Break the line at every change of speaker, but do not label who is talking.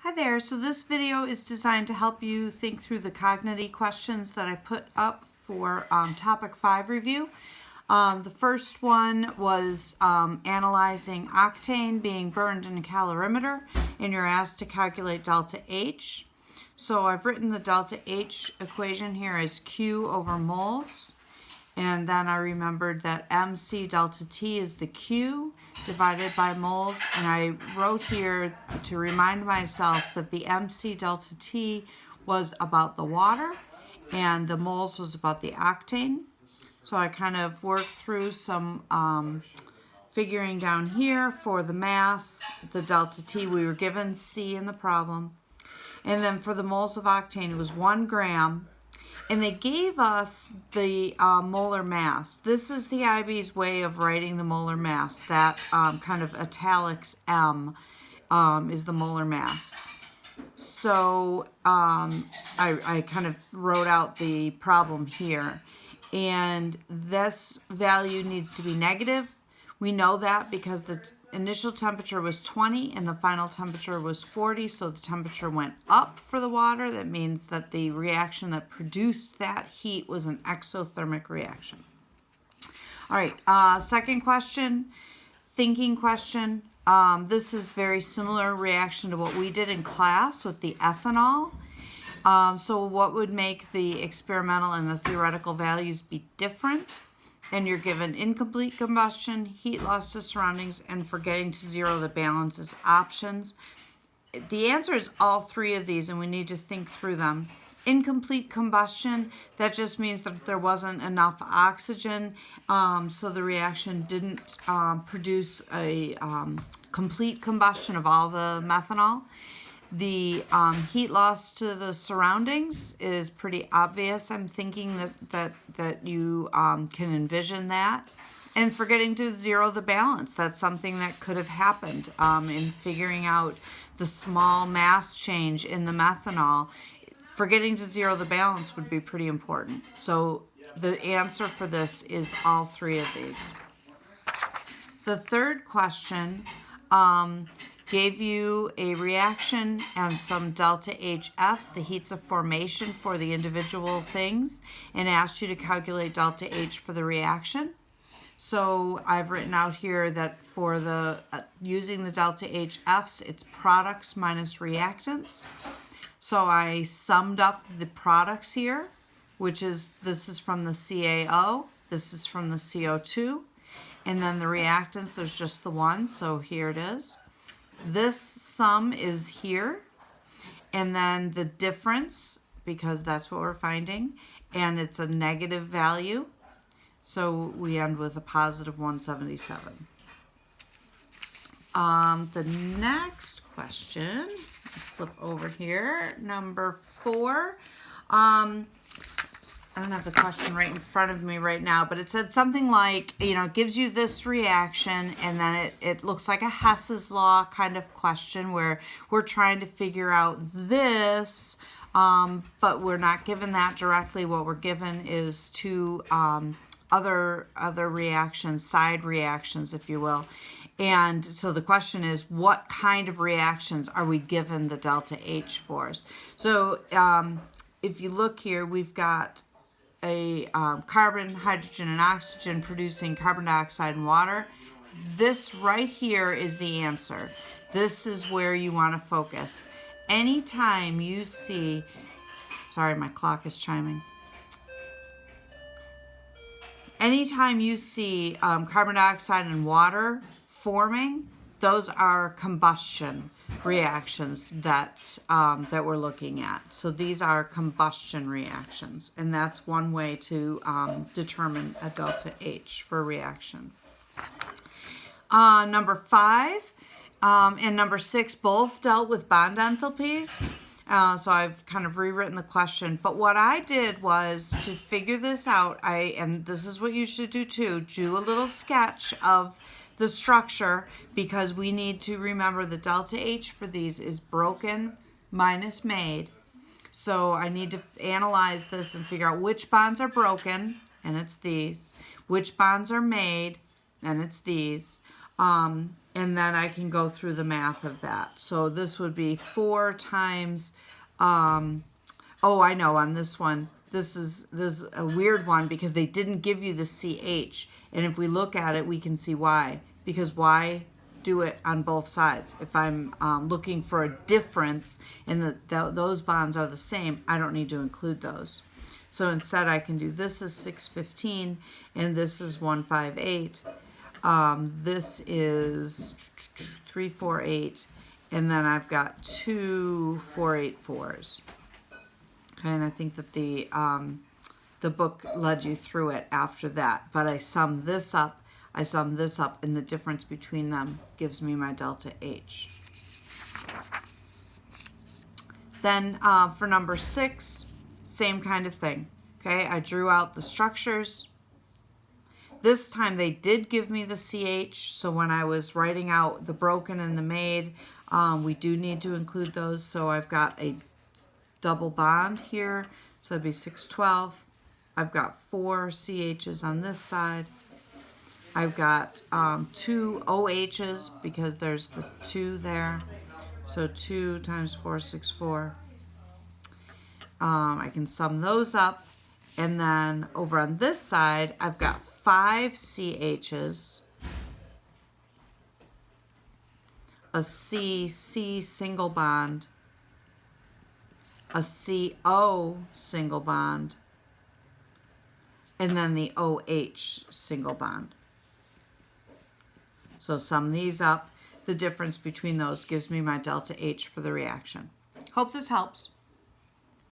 Hi there, so this video is designed to help you think through the Kognity questions that I put up for topic 5 review. The first one was analyzing octane being burned in a calorimeter, and you're asked to calculate delta H. So I've written the delta H equation here as Q over moles. And then I remembered that MC delta T is the Q divided by moles. And I wrote here to remind myself that the MC delta T was about the water and the moles was about the octane. So I kind of worked through some figuring down here for the mass, the delta T. We were given C in the problem. And then for the moles of octane, it was 1 gram. And they gave us the molar mass. This is the IB's way of writing the molar mass. That kind of italics M is the molar mass. So I kind of wrote out the problem here. And this value needs to be negative. We know that because the initial temperature was 20 and the final temperature was 40, so the temperature went up for the water. That means that the reaction that produced that heat was an exothermic reaction. All right, second question, thinking question. This is very similar reaction to what we did in class with the ethanol. So what would make the experimental and the theoretical values be different? And you're given incomplete combustion, heat loss to surroundings, and for getting to zero the balance as options. The answer is all three of these, and we need to think through them. Incomplete combustion, that just means that there wasn't enough oxygen, so the reaction didn't produce a complete combustion of all the methanol. The heat loss to the surroundings is pretty obvious. I'm thinking that you can envision that. And for getting to zero the balance, that's something that could have happened in figuring out the small mass change in the methanol. For getting to zero the balance would be pretty important. So the answer for this is all three of these. The third question gave you a reaction and some delta HFs, the heats of formation for the individual things, and asked you to calculate delta H for the reaction. So I've written out here that for the using the delta HFs, it's products minus reactants. So I summed up the products here, which is, this is from the CaO, this is from the CO2, and then the reactants, there's just the one, so here it is. This sum is here, and then the difference, because that's what we're finding, and it's a negative value, so we end with a positive 177. The next question, flip over here, number 4. I don't have the question right in front of me right now, but it said something like, it gives you this reaction, and then it looks like a Hess's law kind of question where we're trying to figure out this, but we're not given that directly. What we're given is two other reactions, side reactions, if you will. And so the question is, what kind of reactions are we given the delta H for? So if you look here, we've got a carbon, hydrogen, and oxygen producing carbon dioxide and water. This right here is the answer. This is where you want to focus. Anytime you see, sorry, my clock is chiming. Anytime you see carbon dioxide and water forming, those are combustion reactions that we're looking at. So these are combustion reactions, and that's one way to determine a delta H for reaction. Number 5 and number 6 both dealt with bond enthalpies. So I've kind of rewritten the question, but what I did was to figure this out, and this is what you should do too, do a little sketch of the structure, because we need to remember the delta H for these is broken minus made. So I need to analyze this and figure out which bonds are broken, and it's these, which bonds are made, and it's these. and then I can go through the math of that. So this would be 4 times, oh, I know on this one, this is a weird one because they didn't give you the CH. And if we look at it, we can see why. Because why do it on both sides? If I'm looking for a difference and those bonds are the same, I don't need to include those. So instead I can do this is 615 and this is 158. This is 348, and then I've got 2 484s. Okay, and I think that the book led you through it after that. But I sum this up, and the difference between them gives me my delta H. Then for number 6, same kind of thing. Okay, I drew out the structures. This time they did give me the CH, so when I was writing out the broken and the made, we do need to include those. So I've got a double bond here, so it'd be 612. I've got 4 CHs on this side. I've got 2 OHs because there's the 2 there. So 2 times 464. I can sum those up. And then over on this side, I've got 5 CHs, a C single bond, a CO single bond, and then the OH single bond. So sum these up. The difference between those gives me my delta H for the reaction. Hope this helps.